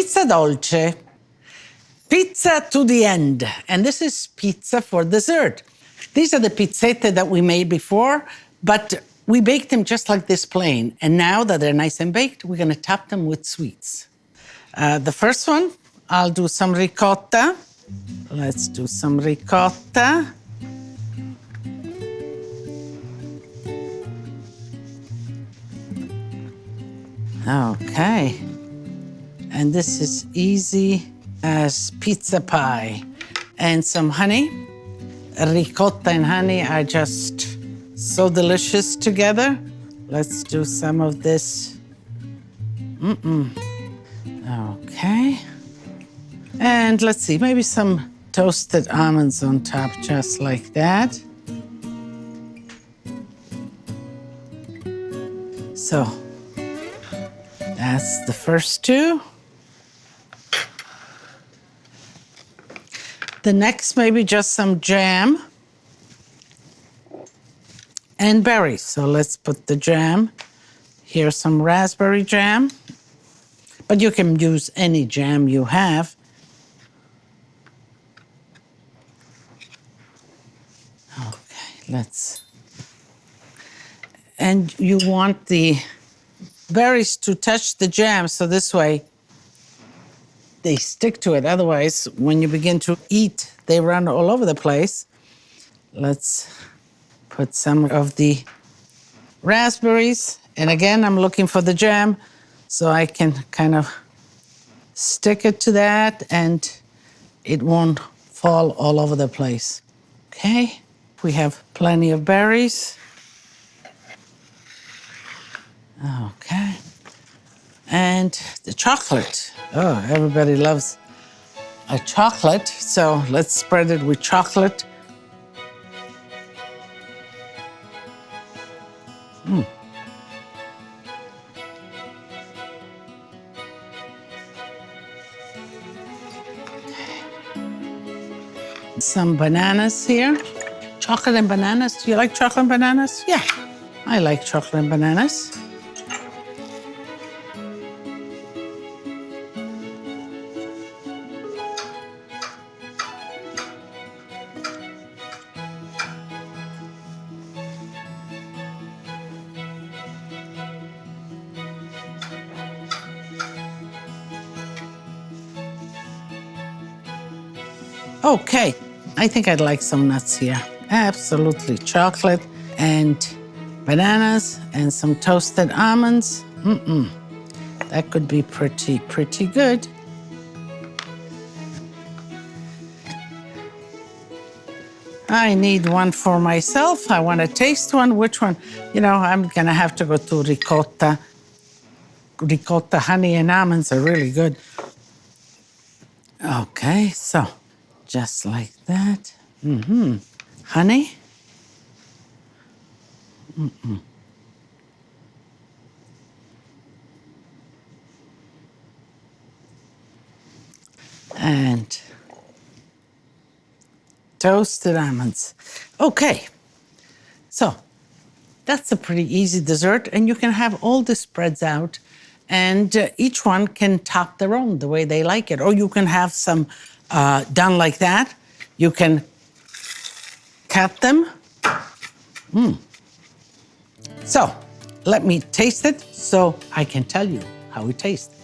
Pizza dolce. Pizza to the end. And this is pizza for dessert. These are the pizzette that we made before, but we baked them just like this plain. And now that they're nice and baked, we're gonna top them with sweets. The first one, I'll do some ricotta. Let's do some ricotta. Okay. And this is easy as pizza pie. And some honey. Ricotta and honey are just so delicious together. Let's do some of this. Okay. And let's see, maybe some toasted almonds on top, just like that. So, that's the first two. The next, maybe just some jam and berries. So let's put the jam. Here's some raspberry jam, but you can use any jam you have. Okay, and you want the berries to touch the jam, so this way they stick to it. Otherwise, when you begin to eat, they run all over the place. Let's put some of the raspberries. And again, I'm looking for the jam, so I can kind of stick it to that and it won't fall all over the place. Okay, we have plenty of berries. Okay. And the chocolate. Oh, everybody loves a chocolate, so let's spread it with chocolate. Some bananas here. Chocolate and bananas. Do you like chocolate and bananas? Yeah, I like chocolate and bananas. Okay, I think I'd like some nuts here. Absolutely, chocolate and bananas and some toasted almonds. That could be pretty good. I need one for myself. I want to taste one. Which one? You know, I'm gonna have to go to ricotta. Ricotta, honey, and almonds are really good. Okay, so just like that. Honey. And toasted almonds. Okay, so that's a pretty easy dessert, and you can have all the spreads out, and each one can top their own the way they like it. Or you can have some done like that. You can cut them. So let me taste it so I can tell you how it tastes.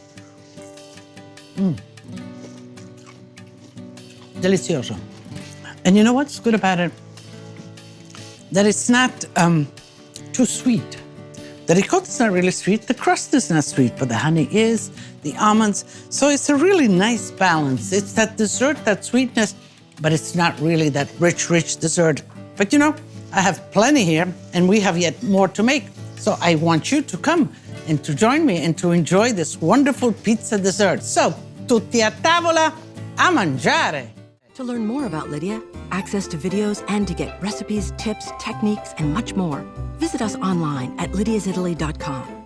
Delicioso. And you know what's good about it? That it's not too sweet. The ricotta's not really sweet, the crust is not sweet, but the honey is, the almonds. So it's a really nice balance. It's that dessert, that sweetness, but it's not really that rich dessert. But you know, I have plenty here, and we have yet more to make. So I want you to come and to join me and to enjoy this wonderful pizza dessert. So, tutti a tavola, a mangiare. To learn more about Lidia, access to videos, and to get recipes, tips, techniques, and much more, visit us online at lidiasitaly.com.